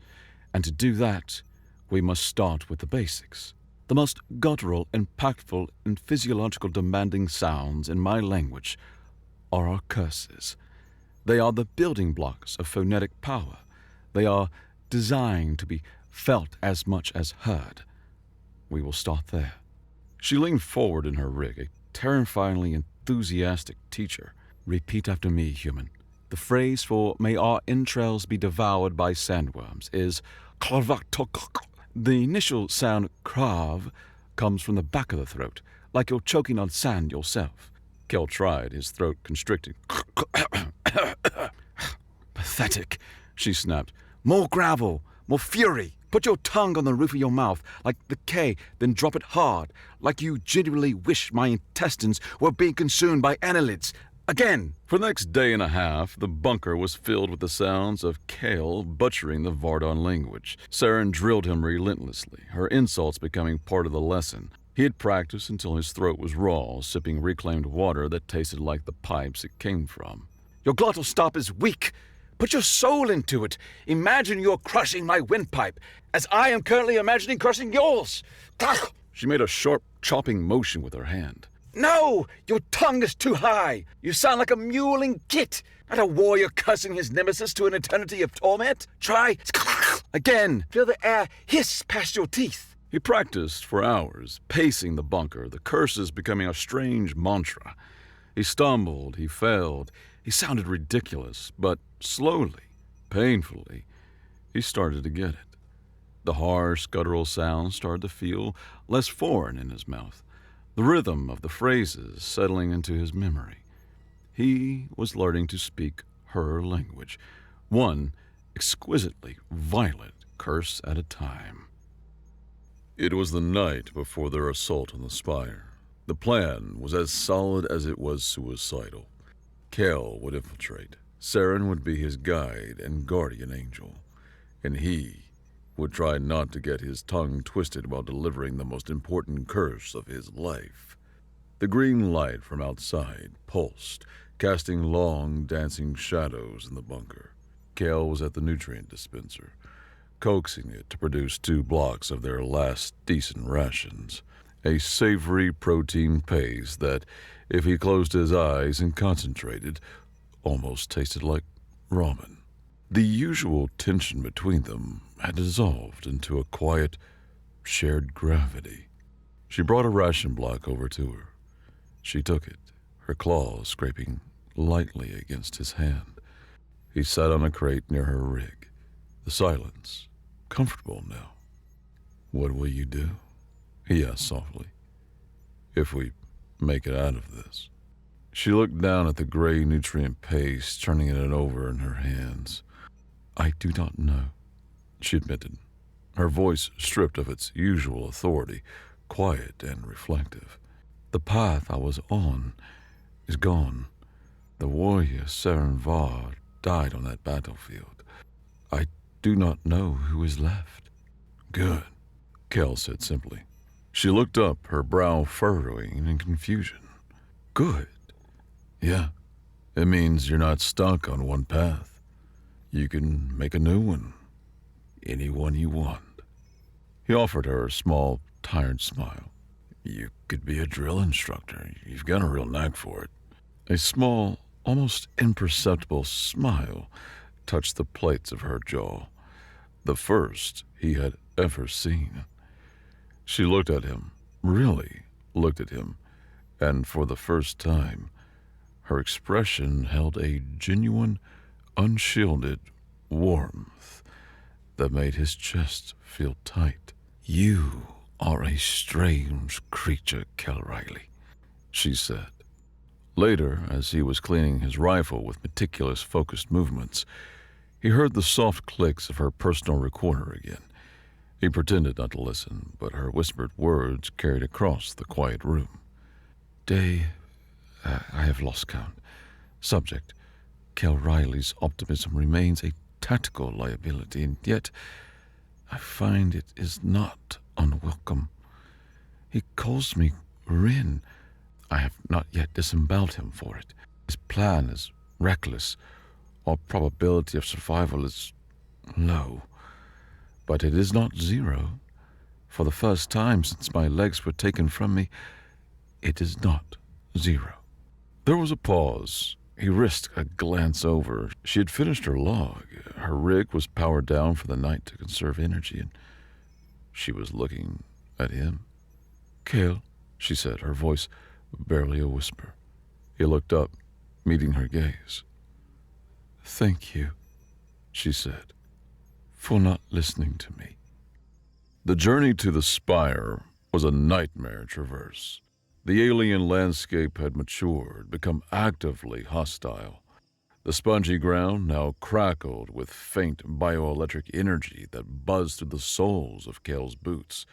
And to do that, we must start with the basics. The most guttural, impactful, and physiological demanding sounds in my language are our curses. They are the building blocks of phonetic power. They are designed to be felt as much as heard. We will start there. She leaned forward in her rig, a terrifyingly enthusiastic teacher. Repeat after me, human. The phrase for may our entrails be devoured by sandworms is klavaktok. The initial sound krav comes from the back of the throat, like you're choking on sand yourself. Kel tried, his throat constricting. Pathetic, she snapped. More gravel, more fury. Put your tongue on the roof of your mouth, like the K, then drop it hard, like you genuinely wish my intestines were being consumed by annelids. Again! For the next day and a half, the bunker was filled with the sounds of Kale butchering the Vardon language. Saren drilled him relentlessly, her insults becoming part of the lesson. He had practiced until his throat was raw, sipping reclaimed water that tasted like the pipes it came from. Your glottal stop is weak. Put your soul into it. Imagine you're crushing my windpipe, as I am currently imagining crushing yours. She made a sharp, chopping motion with her hand. No! Your tongue is too high. You sound like a mewling git, not a warrior cursing his nemesis to an eternity of torment. Try again. Feel the air hiss past your teeth. He practiced for hours, pacing the bunker, the curses becoming a strange mantra. He stumbled, he failed, he sounded ridiculous, but slowly, painfully, he started to get it. The harsh, guttural sounds started to feel less foreign in his mouth, the rhythm of the phrases settling into his memory. He was learning to speak her language, one exquisitely violent curse at a time. It was the night before their assault on the spire. The plan was as solid as it was suicidal. Kel would infiltrate. Saren would be his guide and guardian angel, and he would try not to get his tongue twisted while delivering the most important curse of his life. The green light from outside pulsed, casting long, dancing shadows in the bunker. Kel was at the nutrient dispenser, coaxing it to produce 2 blocks of their last decent rations, a savory protein paste that, if he closed his eyes and concentrated, almost tasted like ramen. The usual tension between them had dissolved into a quiet, shared gravity. She brought a ration block over to her. She took it, her claws scraping lightly against his hand. He sat on a crate near her rig, the silence comfortable now. What will you do? He asked softly. If we make it out of this. She looked down at the gray nutrient paste, turning it over in her hands. I do not know, she admitted, her voice stripped of its usual authority, quiet and reflective. The path I was on is gone. The warrior Saren Var died on that battlefield. I do not know who is left. Good, Kel said simply. She looked up, her brow furrowing in confusion. Good. Yeah, it means you're not stuck on one path. You can make a new one. Any one you want. He offered her a small, tired smile. You could be a drill instructor. You've got a real knack for it. A small, almost imperceptible smile touched the plates of her jaw, the first he had ever seen. She looked at him, really looked at him, and for the first time, her expression held a genuine, unshielded warmth that made his chest feel tight. You are a strange creature, Kel Riley, she said. Later, as he was cleaning his rifle with meticulous, focused movements, he heard the soft clicks of her personal recorder again. He pretended not to listen, but her whispered words carried across the quiet room. Day, I have lost count. Subject: Kel Riley's optimism remains a tactical liability, and yet I find it is not unwelcome. He calls me Rin. I have not yet disemboweled him for it. His plan is reckless. Our probability of survival is low. But it is not zero. For the first time since my legs were taken from me, it is not zero. There was a pause. He risked a glance over. She had finished her log. Her rig was powered down for the night to conserve energy, and she was looking at him. "Cale," she said, her voice barely a whisper. He looked up, meeting her gaze. "Thank you," she said, "for not listening to me." The journey to the spire was a nightmare traverse. The alien landscape had matured, become actively hostile. The spongy ground now crackled with faint bioelectric energy that buzzed through the soles of Cale's boots.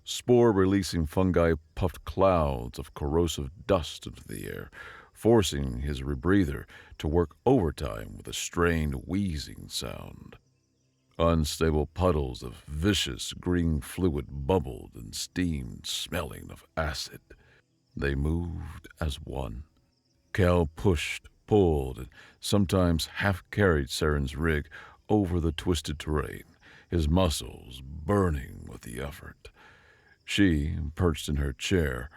Spore-releasing fungi puffed clouds of corrosive dust into the air, forcing his rebreather to work overtime with a strained wheezing sound. Unstable puddles of vicious green fluid bubbled and steamed, smelling of acid. They moved as one. Cal pushed, pulled, and sometimes half-carried Saren's rig over the twisted terrain, his muscles burning with the effort. She, perched in her chair,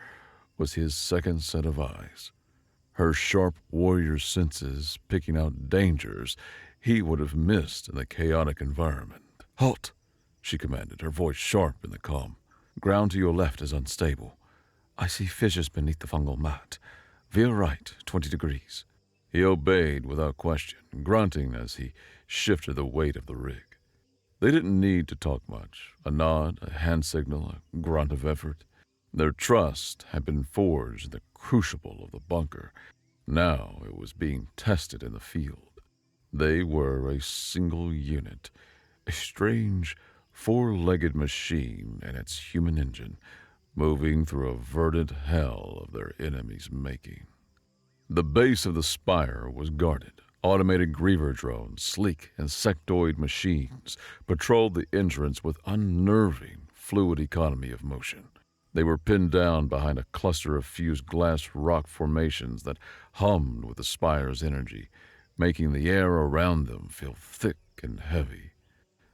was his second set of eyes. Her sharp warrior senses picking out dangers he would have missed in the chaotic environment. "Halt!" she commanded, her voice sharp in the calm. "Ground to your left is unstable. I see fissures beneath the fungal mat. Veer right, 20 degrees. He obeyed without question, grunting as he shifted the weight of the rig. They didn't need to talk much. A nod, a hand signal, a grunt of effort. Their trust had been forged in the crucible of the bunker. Now it was being tested in the field. They were a single unit, a strange, four-legged machine and its human engine, moving through a verdant hell of their enemy's making. The base of the spire was guarded. Automated griever drones, sleek insectoid machines, patrolled the entrance with unnerving, fluid economy of motion. They were pinned down behind a cluster of fused glass rock formations that hummed with the spire's energy, making the air around them feel thick and heavy.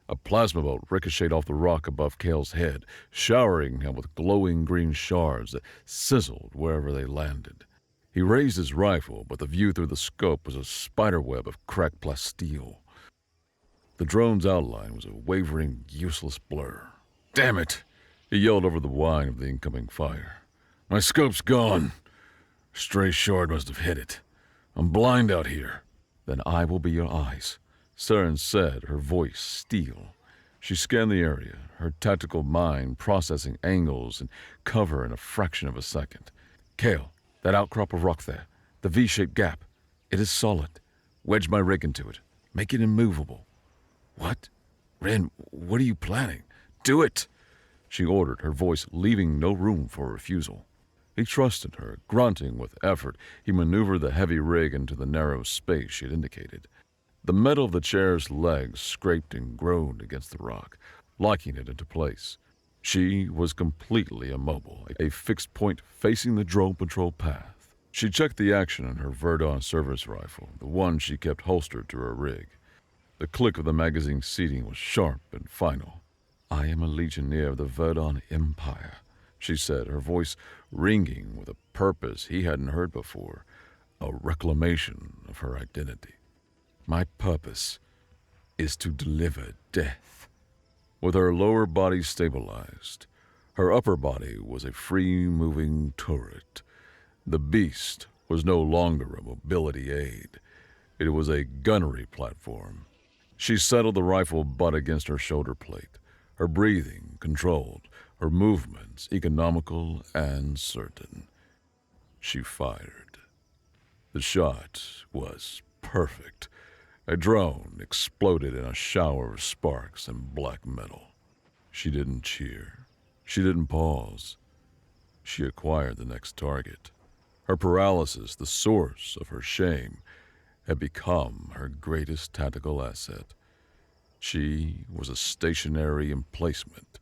A plasma bolt ricocheted off the rock above Cale's head, showering him with glowing green shards that sizzled wherever they landed. He raised his rifle, but the view through the scope was a spiderweb of cracked plasteel. The drone's outline was a wavering, useless blur. "Damn it!" he yelled over the whine of the incoming fire. "My scope's gone. A stray shard must have hit it. I'm blind out here." "Then I will be your eyes," Saren said, her voice steel. She scanned the area, her tactical mind processing angles and cover in a fraction of a second. "Cale, that outcrop of rock there, the V-shaped gap, it is solid. Wedge my rig into it. Make it immovable." "What? Ren, what are you planning?" "Do it!" she ordered, her voice leaving no room for refusal. He trusted her. Grunting with effort, he maneuvered the heavy rig into the narrow space she had indicated. The metal of the chair's legs scraped and groaned against the rock, locking it into place. She was completely immobile, a fixed point facing the drone patrol path. She checked the action on her Verdon service rifle, the one she kept holstered to her rig. The click of the magazine seating was sharp and final. "I am a legionnaire of the Verdon Empire," she said, her voice ringing with a purpose he hadn't heard before, a reclamation of her identity. "My purpose is to deliver death." With her lower body stabilized, her upper body was a free-moving turret. The beast was no longer a mobility aid. It was a gunnery platform. She settled the rifle butt against her shoulder plate, her breathing controlled, her movements economical and certain. She fired. The shot was perfect. A drone exploded in a shower of sparks and black metal. She didn't cheer. She didn't pause. She acquired the next target. Her paralysis, the source of her shame, had become her greatest tactical asset. She was a stationary emplacement,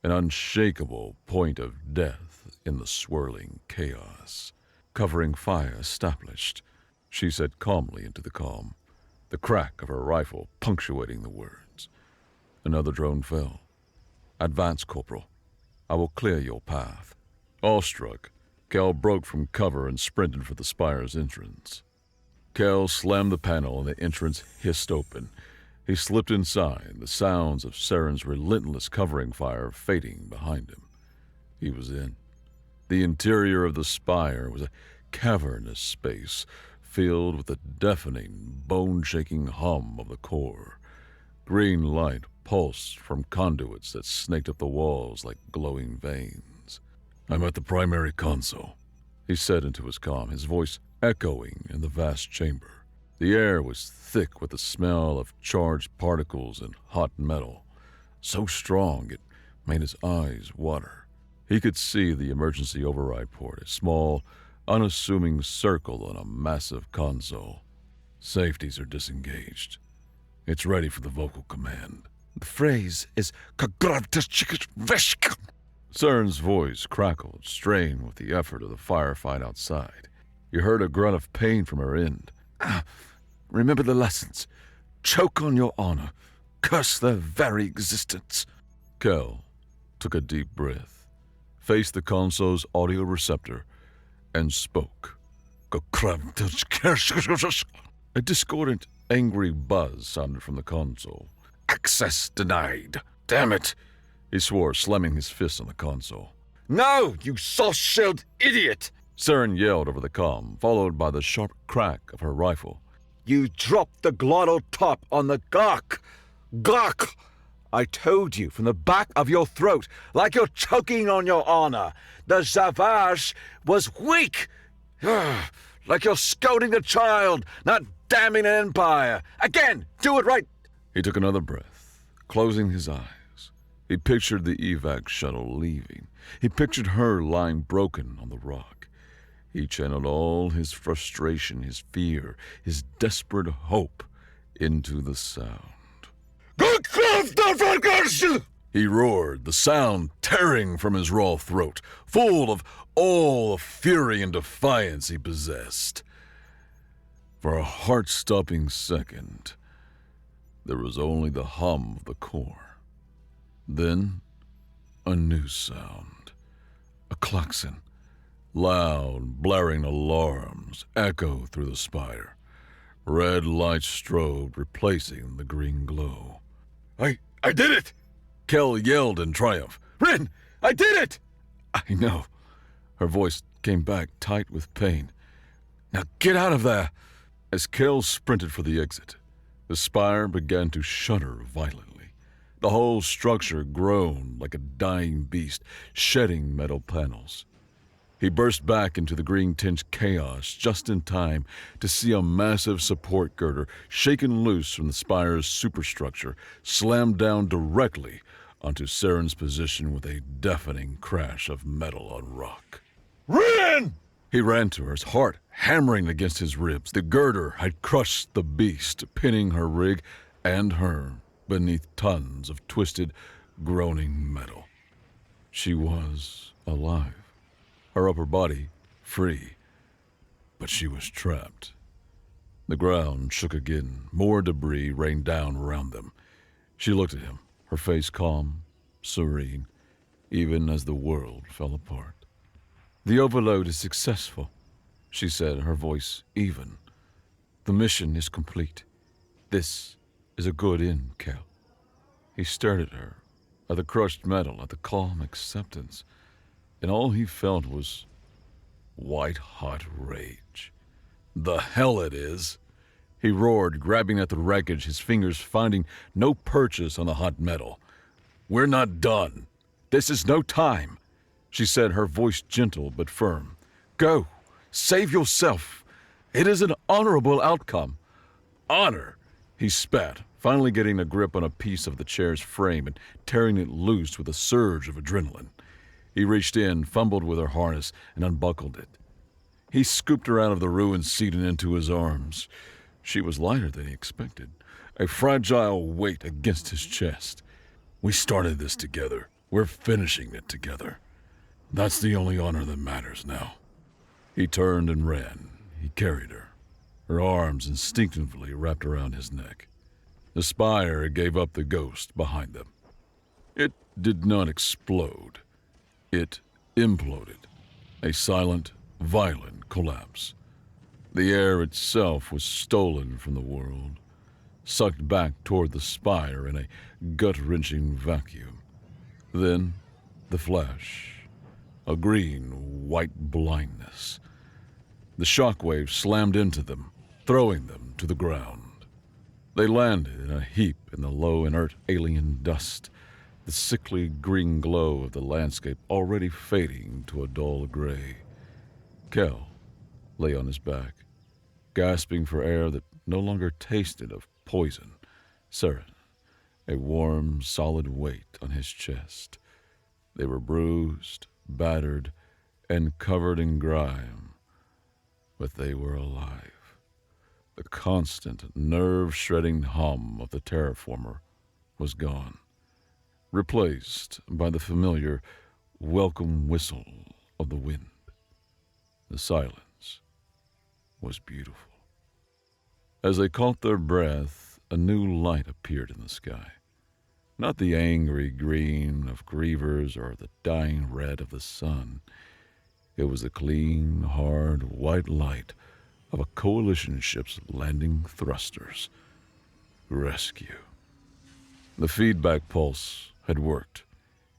an unshakable point of death in the swirling chaos. Covering fire established, she said calmly into the calm, the crack of her rifle punctuating the words. Another drone fell. Advance, Corporal. I will clear your path. Awestruck, Kel broke from cover and sprinted for the spire's entrance. Kel slammed the panel and the entrance hissed open. He slipped inside, the sounds of Saren's relentless covering fire fading behind him. He was in. The interior of the spire was a cavernous space filled with the deafening, bone-shaking hum of the core. Green light pulsed from conduits that snaked up the walls like glowing veins. I'm at the primary console, he said into his comm, his voice echoing in the vast chamber. The air was thick with the smell of charged particles and hot metal, so strong it made his eyes water. He could see the emergency override port, a small, unassuming circle on a massive console. Safeties are disengaged. It's ready for the vocal command. The phrase is Cern's voice crackled, strained with the effort of the firefight outside. You heard a grunt of pain from her end. Remember the lessons. Choke on your honor. Curse their very existence. Kel took a deep breath, faced the console's audio receptor, and spoke. A discordant, angry buzz sounded from the console. Access denied. Damn it, he swore, slamming his fist on the console. No, you soft-shelled idiot! Cern yelled over the comm, followed by the sharp crack of her rifle. You dropped the glottal top on the gawk! Gawk! I told you from the back of your throat, like you're choking on your honor. The Zavage was weak! Like you're scolding a child, not damning an empire. Again, do it right! He took another breath, closing his eyes. He pictured the evac shuttle leaving. He pictured her lying broken on the rock. He channeled all his frustration, his fear, his desperate hope into the sound. He roared, the sound tearing from his raw throat, full of all the fury and defiance he possessed. For a heart-stopping second, there was only the hum of the core. Then, a new sound. A klaxon. Loud, blaring alarms echo through the spire. Red lights strobed, replacing the green glow. I did it! Kel yelled in triumph. Rin, I did it! I know. Her voice came back tight with pain. Now get out of there! As Kel sprinted for the exit, the spire began to shudder violently. The whole structure groaned like a dying beast, shedding metal panels. He burst back into the green-tinged chaos just in time to see a massive support girder shaken loose from the spire's superstructure, slammed down directly onto Saren's position with a deafening crash of metal on rock. Rin! He ran to her, his heart hammering against his ribs. The girder had crushed the beast, pinning her rig and her beneath tons of twisted, groaning metal. She was alive. Her upper body free, but she was trapped. The ground shook again. More debris rained down around them. She looked at him, her face calm, serene, even as the world fell apart. The overload is successful, she said, her voice even. The mission is complete. This is a good end, Kel. He stared at her, at the crushed metal, at the calm acceptance, and all he felt was white-hot rage. The hell it is! He roared, grabbing at the wreckage, his fingers finding no purchase on the hot metal. We're not done. This is no time, she said, her voice gentle but firm. Go, save yourself. It is an honorable outcome. Honor, he spat, finally getting a grip on a piece of the chair's frame and tearing it loose with a surge of adrenaline. He reached in, fumbled with her harness, and unbuckled it. He scooped her out of the ruined seat and into his arms. She was lighter than he expected, a fragile weight against his chest. We started this together. We're finishing it together. That's the only honor that matters now. He turned and ran. He carried her. Her arms instinctively wrapped around his neck. The spire gave up the ghost behind them. It did not explode. It imploded. A silent, violent collapse. The air itself was stolen from the world, sucked back toward the spire in a gut-wrenching vacuum. Then, the flash. A green-white blindness. The shockwave slammed into them, throwing them to the ground. They landed in a heap in the low, inert alien dust, the sickly green glow of the landscape already fading to a dull gray. Kel lay on his back, gasping for air that no longer tasted of poison. Saren, a warm, solid weight on his chest. They were bruised, battered, and covered in grime, but they were alive. The constant, nerve-shredding hum of the terraformer was gone, replaced by the familiar, welcome whistle of the wind. The silence was beautiful. As they caught their breath, a new light appeared in the sky. Not the angry green of grievers or the dying red of the sun. It was the clean, hard, white light of a coalition ship's landing thrusters. Rescue. The feedback pulse had worked.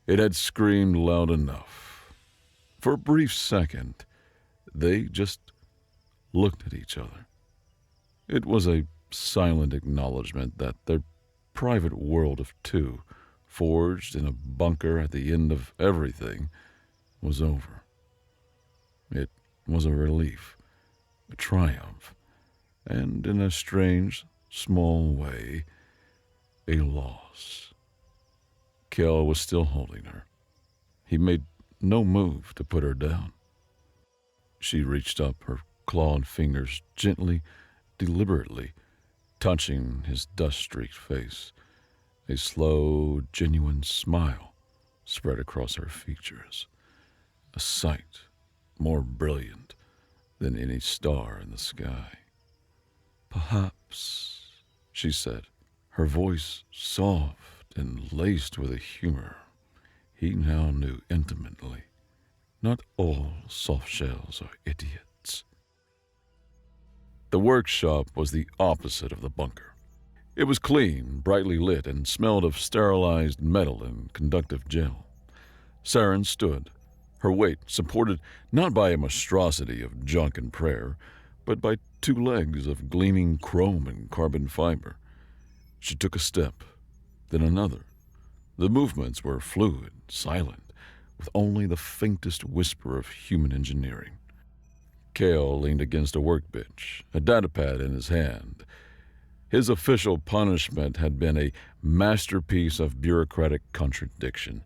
It had screamed loud enough. For a brief second, they just looked at each other. It was a silent acknowledgement that their private world of two, forged in a bunker at the end of everything, was over. It was a relief, a triumph, and in a strange, small way, a loss. Kel was still holding her. He made no move to put her down. She reached up, her clawed fingers gently, deliberately, touching his dust-streaked face. A slow, genuine smile spread across her features. A sight more brilliant than any star in the sky. "Perhaps," she said, her voice soft and laced with a humor he now knew intimately. "Not all soft shells are idiots." The workshop was the opposite of the bunker. It was clean, brightly lit, and smelled of sterilized metal and conductive gel. Saren stood, her weight supported not by a monstrosity of junk and prayer, but by two legs of gleaming chrome and carbon fiber. She took a step, then another. The movements were fluid, silent, with only the faintest whisper of human engineering. Cale leaned against a workbench, a datapad in his hand. His official punishment had been a masterpiece of bureaucratic contradiction,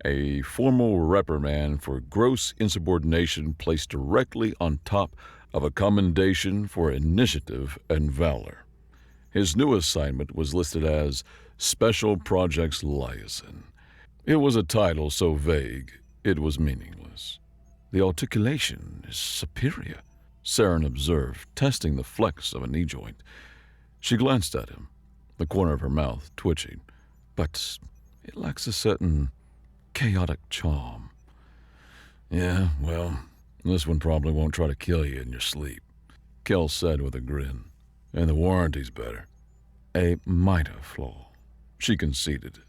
a formal reprimand for gross insubordination placed directly on top of a commendation for initiative and valor. His new assignment was listed as Special Projects Liaison. It was a title so vague, it was meaningless. "The articulation is superior," Saren observed, testing the flex of a knee joint. She glanced at him, the corner of her mouth twitching. "But it lacks a certain chaotic charm." "Yeah, well, this one probably won't try to kill you in your sleep," Kel said with a grin. "And the warranty's better." "A minor flaw," she conceded.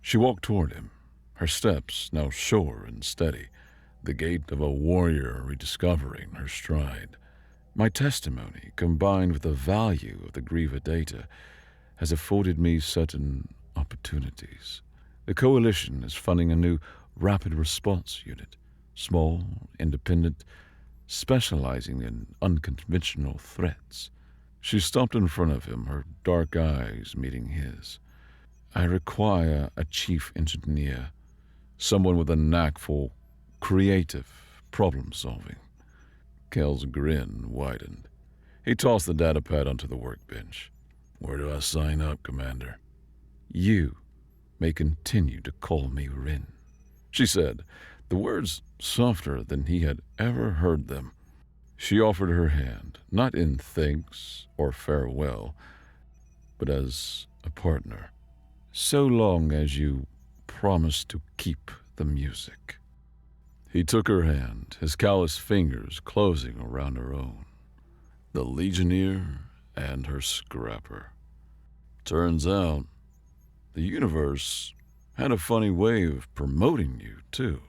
She walked toward him, her steps now sure and steady, the gait of a warrior rediscovering her stride. "My testimony, combined with the value of the Grieva data, has afforded me certain opportunities. The Coalition is funding a new rapid response unit, small, independent, specializing in unconventional threats." She stopped in front of him, her dark eyes meeting his. "I require a chief engineer, someone with a knack for creative problem-solving." Kel's grin widened. He tossed the datapad onto the workbench. Where do I sign up, Commander? You may continue to call me Rin, she said, the words softer than he had ever heard them. She offered her hand, not in thanks or farewell, but as a partner, so long as you promise to keep the music. He took her hand, his callous fingers closing around her own. The Legionnaire and her scrapper. Turns out, the universe had a funny way of promoting you, too.